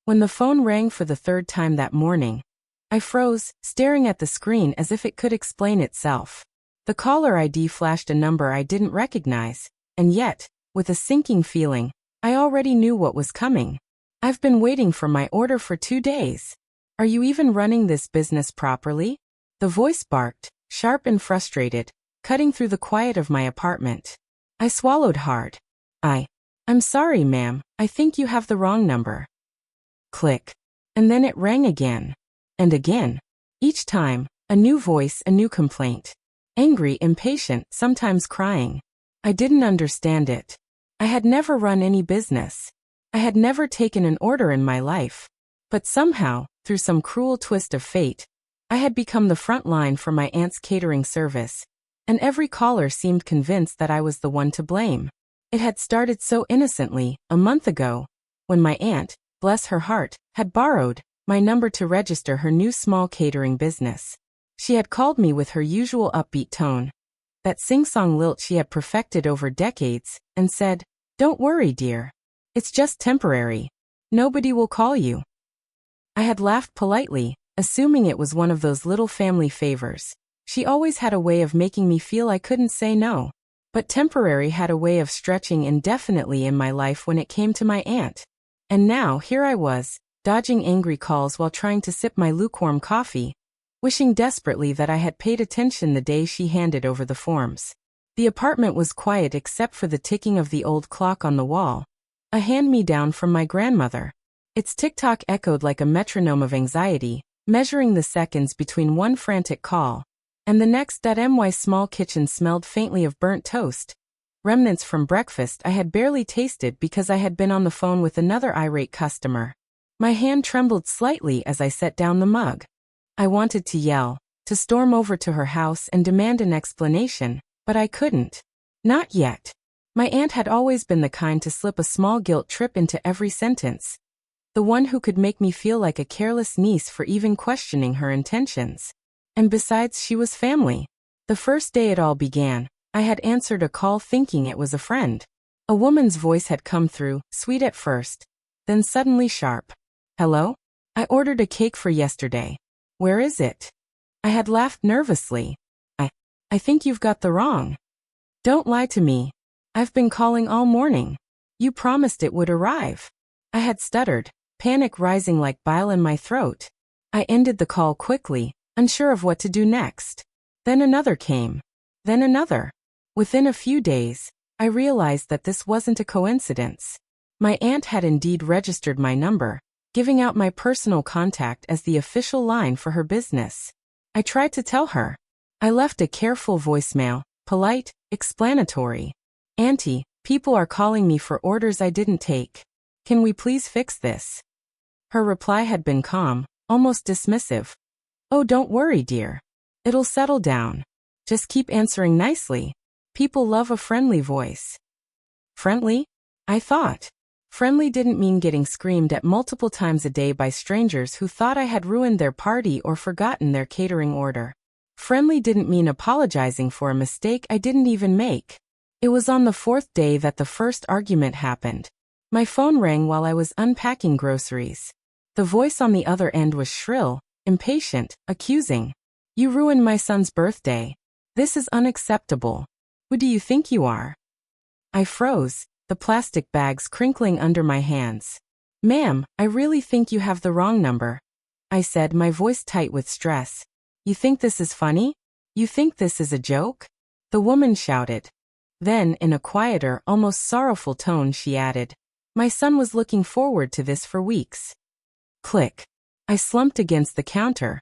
When the phone rang for the third time that morning, I froze, staring at the screen as if it could explain itself. The caller ID flashed a number I didn't recognize, and yet, with a sinking feeling, I already knew what was coming. I've been waiting for my order for 2 days. Are you even running this business properly? The voice barked, sharp and frustrated, cutting through the quiet of my apartment. I swallowed hard. I'm sorry, ma'am, I think you have the wrong number. Click. And then it rang again. And again. Each time, a new voice, a new complaint. Angry, impatient, sometimes crying. I didn't understand it. I had never run any business. I had never taken an order in my life. But somehow, through some cruel twist of fate, I had become the front line for my aunt's catering service, and every caller seemed convinced that I was the one to blame. It had started so innocently, a month ago, when my aunt, bless her heart, had borrowed my number to register her new small catering business. She had called me with her usual upbeat tone, that sing-song lilt she had perfected over decades, and said, "Don't worry, dear. It's just temporary. Nobody will call you." I had laughed politely, assuming it was one of those little family favors. She always had a way of making me feel I couldn't say no. But temporary had a way of stretching indefinitely in my life when it came to my aunt. And now here I was, dodging angry calls while trying to sip my lukewarm coffee, wishing desperately that I had paid attention the day she handed over the forms. The apartment was quiet except for the ticking of the old clock on the wall, a hand-me-down from my grandmother. Its tick-tock echoed like a metronome of anxiety, measuring the seconds between one frantic call and the next. That my small kitchen smelled faintly of burnt toast, remnants from breakfast I had barely tasted because I had been on the phone with another irate customer. My hand trembled slightly as I set down the mug. I wanted to yell, to storm over to her house and demand an explanation, but I couldn't. Not yet. My aunt had always been the kind to slip a small guilt trip into every sentence. The one who could make me feel like a careless niece for even questioning her intentions. And besides, she was family. The first day it all began, I had answered a call thinking it was a friend. A woman's voice had come through, sweet at first, then suddenly sharp. "Hello? I ordered a cake for yesterday. Where is it?" I had laughed nervously. I think you've got the wrong. Don't lie to me. I've been calling all morning. You promised it would arrive. I had stuttered, panic rising like bile in my throat. I ended the call quickly, unsure of what to do next. Then another came. Then another. Within a few days, I realized that this wasn't a coincidence. My aunt had indeed registered my number, giving out my personal contact as the official line for her business. I tried to tell her. I left a careful voicemail, polite, explanatory. "Auntie, people are calling me for orders I didn't take. Can we please fix this?" Her reply had been calm, almost dismissive. "Oh, don't worry, dear. It'll settle down. Just keep answering nicely. People love a friendly voice." Friendly? I thought. Friendly didn't mean getting screamed at multiple times a day by strangers who thought I had ruined their party or forgotten their catering order. Friendly didn't mean apologizing for a mistake I didn't even make. It was on the 4th day that the first argument happened. My phone rang while I was unpacking groceries. The voice on the other end was shrill, impatient, accusing. "You ruined my son's birthday. This is unacceptable. Who do you think you are?" I froze, the plastic bags crinkling under my hands. "Ma'am, I really think you have the wrong number," I said, my voice tight with stress. "You think this is funny? You think this is a joke?" The woman shouted. Then, in a quieter, almost sorrowful tone, she added, "My son was looking forward to this for weeks." Click. I slumped against the counter,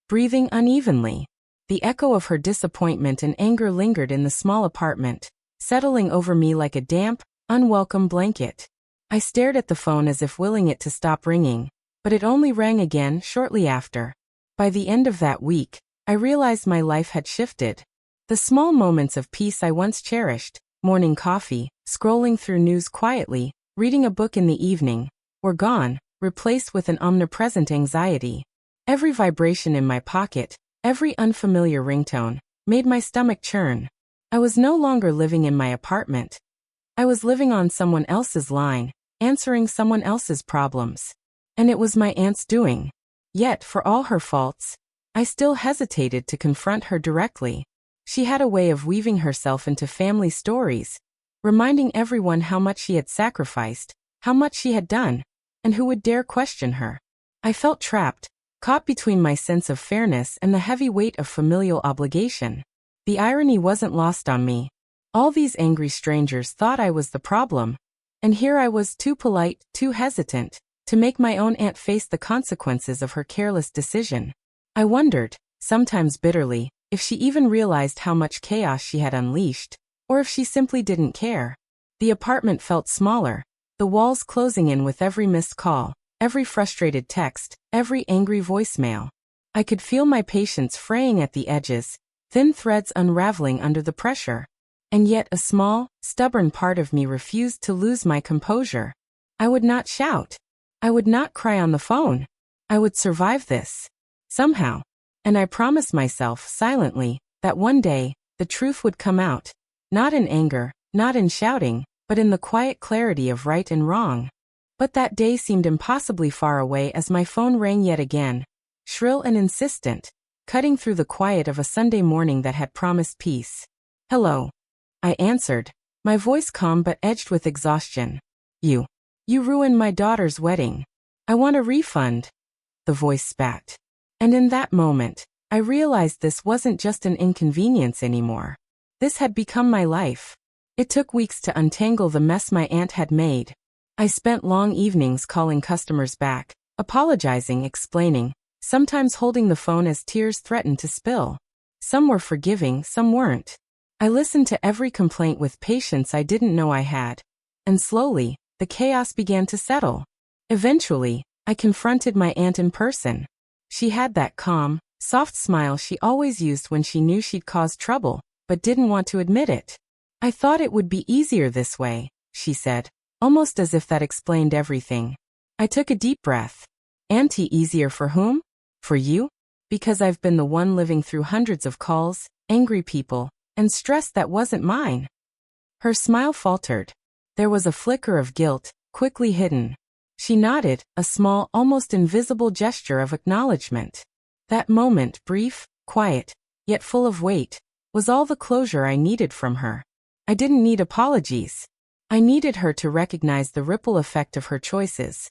breathing unevenly. The echo of her disappointment and anger lingered in the small apartment, settling over me like a damp, unwelcome blanket. I stared at the phone as if willing it to stop ringing, but it only rang again shortly after. By the end of that week, I realized my life had shifted. The small moments of peace I once cherished, morning coffee, scrolling through news quietly, reading a book in the evening, were gone, replaced with an omnipresent anxiety. Every vibration in my pocket, every unfamiliar ringtone, made my stomach churn. I was no longer living in my apartment. I was living on someone else's line, answering someone else's problems. And it was my aunt's doing. Yet, for all her faults, I still hesitated to confront her directly. She had a way of weaving herself into family stories, reminding everyone how much she had sacrificed, how much she had done, and who would dare question her. I felt trapped, caught between my sense of fairness and the heavy weight of familial obligation. The irony wasn't lost on me. All these angry strangers thought I was the problem, and here I was too polite, too hesitant, to make my own aunt face the consequences of her careless decision. I wondered, sometimes bitterly, if she even realized how much chaos she had unleashed, or if she simply didn't care. The apartment felt smaller, the walls closing in with every missed call, every frustrated text, every angry voicemail. I could feel my patience fraying at the edges, thin threads unraveling under the pressure. And yet a small, stubborn part of me refused to lose my composure. I would not shout. I would not cry on the phone. I would survive this. Somehow. And I promised myself, silently, that one day, the truth would come out. Not in anger, not in shouting, but in the quiet clarity of right and wrong. But that day seemed impossibly far away as my phone rang yet again, shrill and insistent, cutting through the quiet of a Sunday morning that had promised peace. Hello. I answered, my voice calm but edged with exhaustion. You ruined my daughter's wedding. I want a refund. The voice spat. And in that moment, I realized this wasn't just an inconvenience anymore. This had become my life. It took weeks to untangle the mess my aunt had made. I spent long evenings calling customers back, apologizing, explaining, sometimes holding the phone as tears threatened to spill. Some were forgiving, some weren't. I listened to every complaint with patience I didn't know I had. And slowly, the chaos began to settle. Eventually, I confronted my aunt in person. She had that calm, soft smile she always used when she knew she'd caused trouble, but didn't want to admit it. I thought it would be easier this way, she said, almost as if that explained everything. I took a deep breath. Auntie, easier for whom? For you? Because I've been the one living through hundreds of calls, angry people, and stress that wasn't mine. Her smile faltered. There was a flicker of guilt, quickly hidden. She nodded, a small, almost invisible gesture of acknowledgement. That moment, brief, quiet, yet full of weight, was all the closure I needed from her. I didn't need apologies. I needed her to recognize the ripple effect of her choices.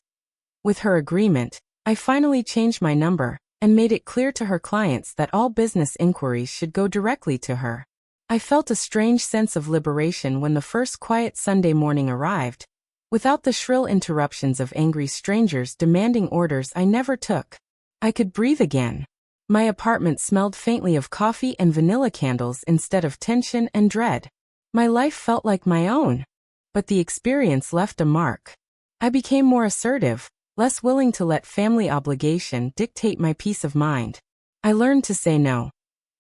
With her agreement, I finally changed my number and made it clear to her clients that all business inquiries should go directly to her. I felt a strange sense of liberation when the first quiet Sunday morning arrived, without the shrill interruptions of angry strangers demanding orders I never took. I could breathe again. My apartment smelled faintly of coffee and vanilla candles instead of tension and dread. My life felt like my own. But the experience left a mark. I became more assertive, less willing to let family obligation dictate my peace of mind. I learned to say no,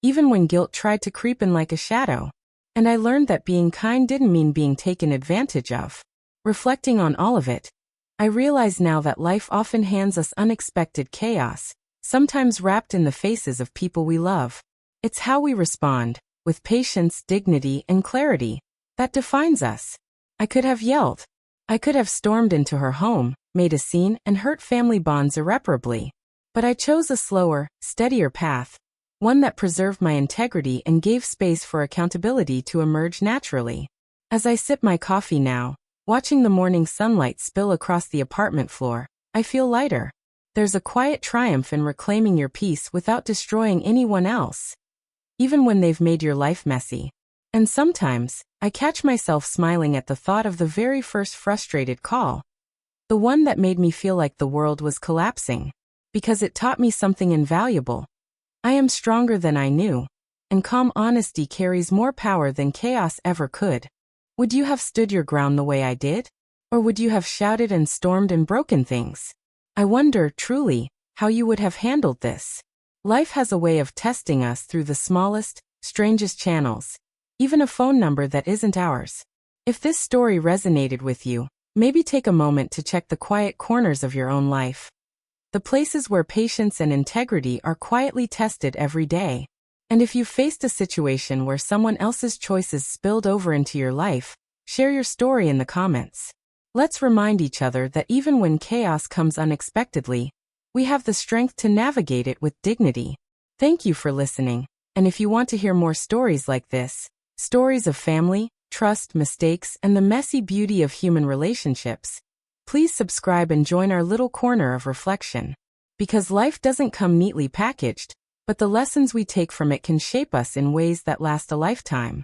even when guilt tried to creep in like a shadow. And I learned that being kind didn't mean being taken advantage of. Reflecting on all of it, I realize now that life often hands us unexpected chaos, sometimes wrapped in the faces of people we love. It's how we respond, with patience, dignity, and clarity, that defines us. I could have yelled. I could have stormed into her home, made a scene, and hurt family bonds irreparably. But I chose a slower, steadier path, one that preserved my integrity and gave space for accountability to emerge naturally. As I sip my coffee now, watching the morning sunlight spill across the apartment floor, I feel lighter. There's a quiet triumph in reclaiming your peace without destroying anyone else, even when they've made your life messy. And sometimes, I catch myself smiling at the thought of the very first frustrated call, the one that made me feel like the world was collapsing, because it taught me something invaluable. I am stronger than I knew, and calm honesty carries more power than chaos ever could. Would you have stood your ground the way I did? Or would you have shouted and stormed and broken things? I wonder, truly, how you would have handled this. Life has a way of testing us through the smallest, strangest channels, even a phone number that isn't ours. If this story resonated with you, maybe take a moment to check the quiet corners of your own life. The places where patience and integrity are quietly tested every day. And if you faced a situation where someone else's choices spilled over into your life, share your story in the comments. Let's remind each other that even when chaos comes unexpectedly, we have the strength to navigate it with dignity. Thank you for listening. And if you want to hear more stories like this, stories of family, trust, mistakes, and the messy beauty of human relationships, please subscribe and join our little corner of reflection. Because life doesn't come neatly packaged, but the lessons we take from it can shape us in ways that last a lifetime.